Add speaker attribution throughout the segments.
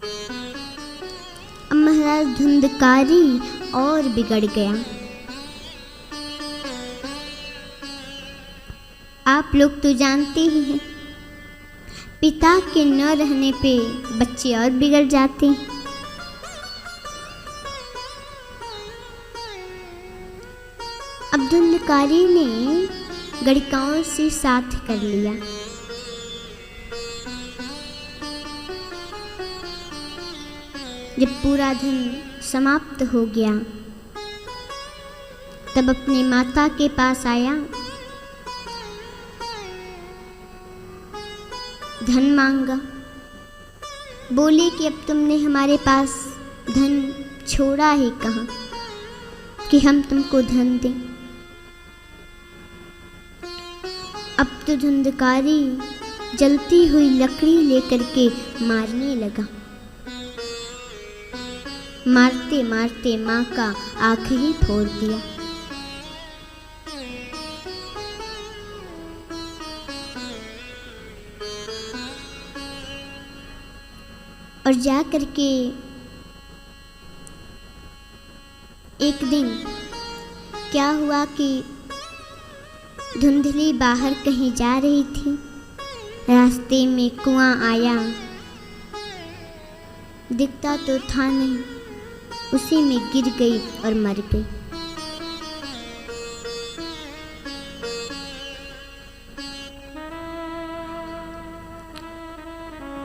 Speaker 1: अब महाराज धुंधकारी और बिगड़ गया। आप लोग तो जानते ही हैं, पिता के न रहने पे बच्चे और बिगड़ जाते हैं। अब धुंधकारी ने गणिकाओं से साथ कर लिया। जब पूरा धन समाप्त हो गया तब अपनी माता के पास आया, धन मांगा। बोले कि अब तुमने हमारे पास धन छोड़ा है कहाँ कि हम तुमको धन दें। अब तो धुंधकारी जलती हुई लकड़ी लेकर के मारने लगा। मारते मारते माँ का आखिरी फोड़ दिया। और जा करके एक दिन क्या हुआ कि धुंधली बाहर कहीं जा रही थी, रास्ते में कुआं आया, दिखता तो था नहीं, उसी में गिर गई और मर गई।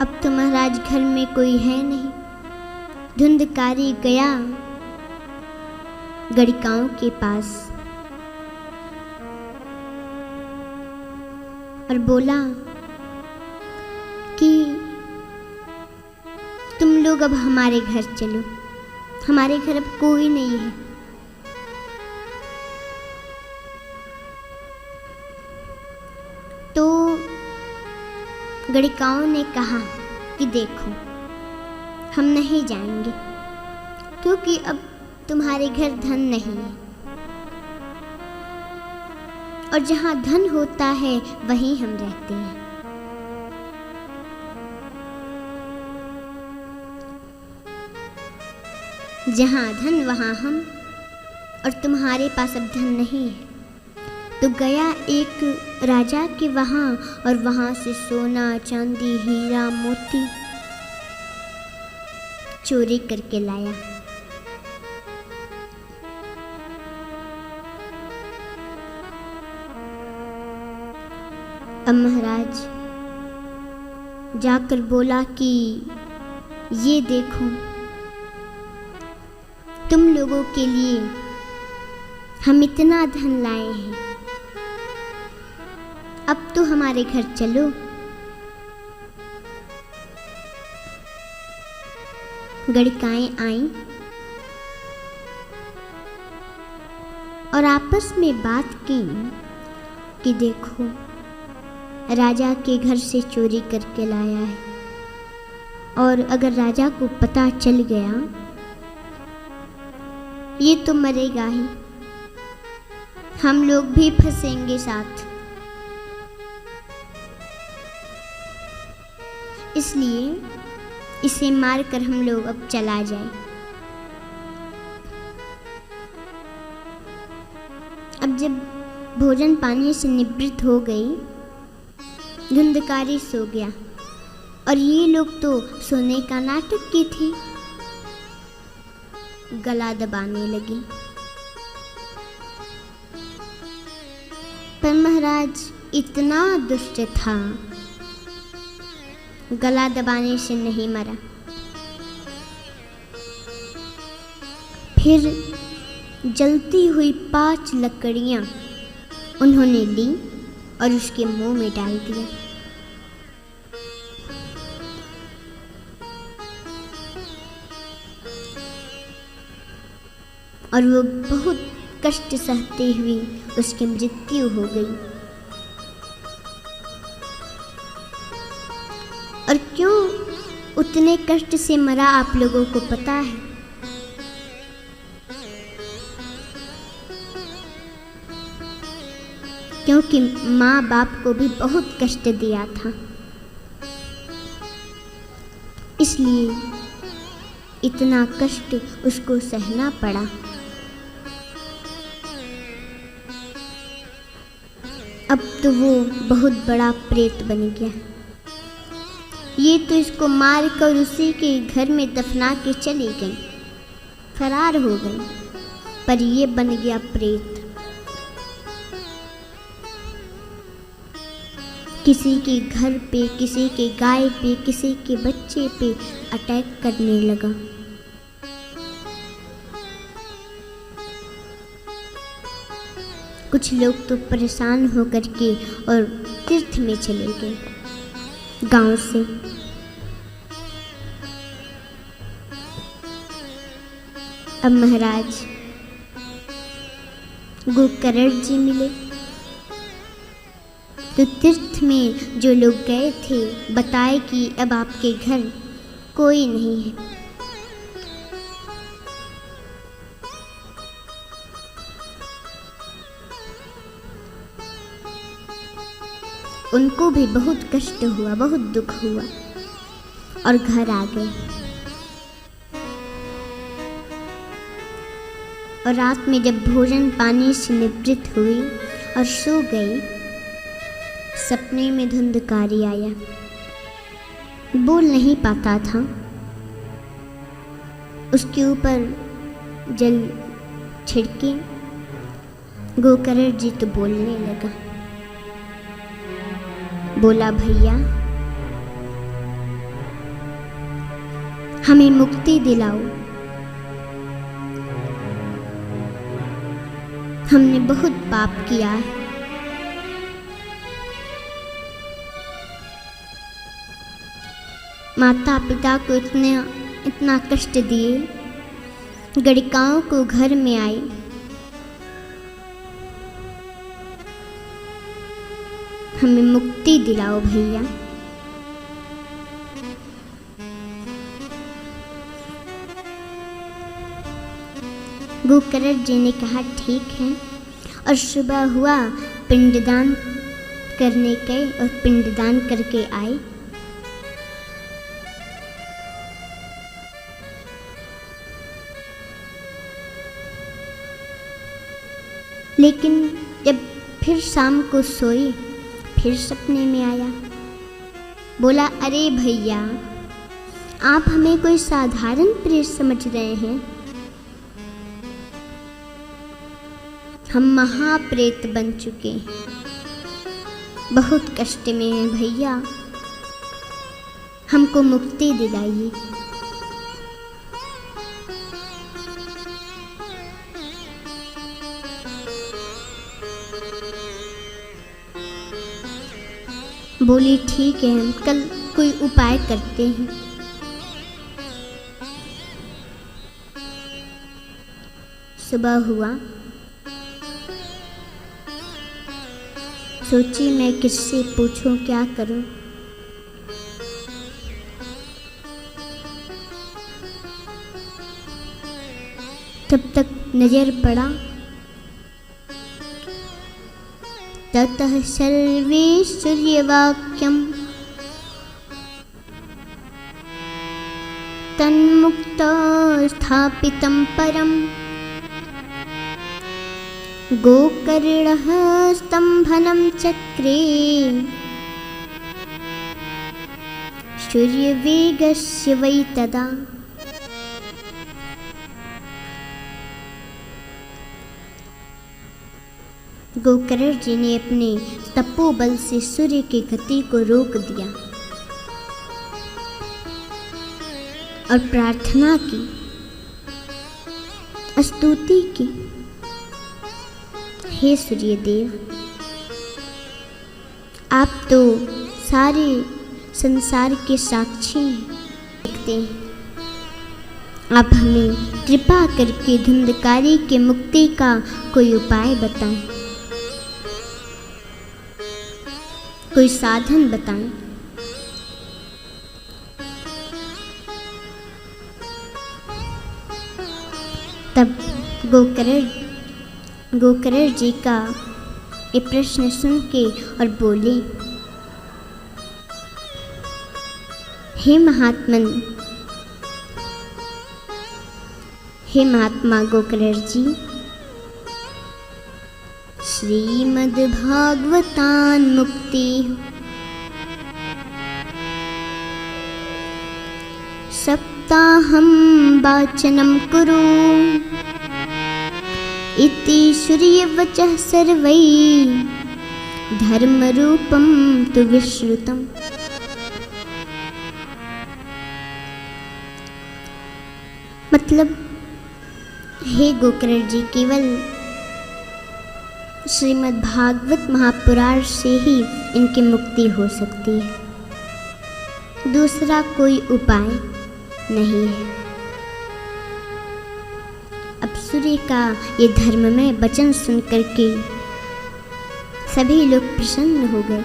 Speaker 1: अब तो महाराज घर में कोई है नहीं। धुंधकारी गया गणिकाओं के पास और बोला कि तुम लोग अब हमारे घर चलो, हमारे घर अब कोई नहीं है। तो गणिकाओं ने कहा कि देखो हम नहीं जाएंगे, क्योंकि अब तुम्हारे घर धन नहीं है, और जहाँ धन होता है वहीं हम रहते हैं। जहाँ धन वहाँ हम, और तुम्हारे पास अब धन नहीं है। तो गया एक राजा के वहाँ और वहाँ से सोना चांदी हीरा मोती चोरी करके लाया। अब महाराज जाकर बोला कि ये देखो, तुम लोगों के लिए हम इतना धन लाए हैं, अब तो हमारे घर चलो। गणिकाएं आईं और आपस में बात की कि देखो राजा के घर से चोरी करके लाया है, और अगर राजा को पता चल गया ये तो मरेगा ही, हम लोग भी फंसेंगे साथ। इसलिए इसे मारकर हम लोग अब चला जाए। अब जब भोजन पानी से निवृत्त हो गई, धुंधकारी सो गया और ये लोग तो सोने का नाटक की थी, गला दबाने लगी। पर महाराज इतना दुष्ट था, गला दबाने से नहीं मरा। फिर जलती हुई 5 लकड़ियां उन्होंने ली और उसके मुंह में डाल दिया। और वो बहुत कष्ट सहते हुए उसकी मृत्यु हो गई। और क्यों उतने कष्ट से मरा आप लोगों को पता है? क्योंकि माँ बाप को भी बहुत कष्ट दिया था, इसलिए इतना कष्ट उसको सहना पड़ा। अब तो वो बहुत बड़ा प्रेत बन गया। ये तो इसको मार कर उसी के घर में दफना के चली गई, फरार हो गई, पर ये बन गया प्रेत। किसी के घर पे, किसी के गाय पे, किसी के बच्चे पे अटैक करने लगा। कुछ लोग तो परेशान होकर के और तीर्थ में चले गए गांव से। अब महाराज गोकर्ण जी मिले तो तीर्थ में जो लोग गए थे बताए कि अब आपके घर कोई नहीं है। उनको भी बहुत कष्ट हुआ, बहुत दुख हुआ और घर आ गए। और रात में जब भोजन पानी से निवृत्त हुई और सो गई, सपने में धुंधकारी आया। बोल नहीं पाता था। उसके ऊपर जल छिड़के, गोकर्ण जी तो बोलने लगा। बोला, भैया हमें मुक्ति दिलाओ, हमने बहुत पाप किया है। माता पिता को इतना कष्ट दिए, गणिकाओं को घर में आई, हमें मुक्ति दिलाओ भैया। गोकर्ण जी ने कहा ठीक है, और सुबह हुआ, पिंडदान करने गए और पिंडदान करके आए। लेकिन जब फिर शाम को सोई, फिर सपने में आया। बोला, अरे भैया आप हमें कोई साधारण प्रेत समझ रहे हैं, हम महाप्रेत बन चुके हैं, बहुत कष्ट में हैं भैया, हमको मुक्ति दिलाइए। बोली, ठीक है, हम कल कोई उपाय करते हैं। सुबह हुआ, सोची मैं किससे पूछूं, क्या करूं। तब तक नजर पड़ा, ततः सर्वे सूर्यवाक्यं तन्मुक्तो स्थापितं परं गोकर्णः स्तम्भनं चक्रे सूर्यवेगस्य वै तदा। गोकर्ण जी ने अपने तपोबल से सूर्य की गति को रोक दिया और प्रार्थना की, स्तुति की, हे सूर्यदेव, आप तो सारे संसार के साक्षी देखते हैं, आप हमें कृपा करके धुंधकारी के मुक्ति का कोई उपाय बताएं, कोई साधन बताएं। तब गोकर्ण जी का ये प्रश्न सुन के और बोले, हे महात्मन, हे महात्मा गोकर्ण जी, श्रीमद् भागवतान मुक्ति सप्ताहं वाचनं कुरु इति सूर्यवचः सर्वैः धर्मरूपं तु विश्रुतम्। मतलब हे गोकर्ण जी, केवल श्रीमद् भागवत महापुराण से ही इनकी मुक्ति हो सकती है, दूसरा कोई उपाय नहीं है। अब सूर्य का ये धर्ममय वचन सुन करके सभी लोग प्रसन्न हो गए।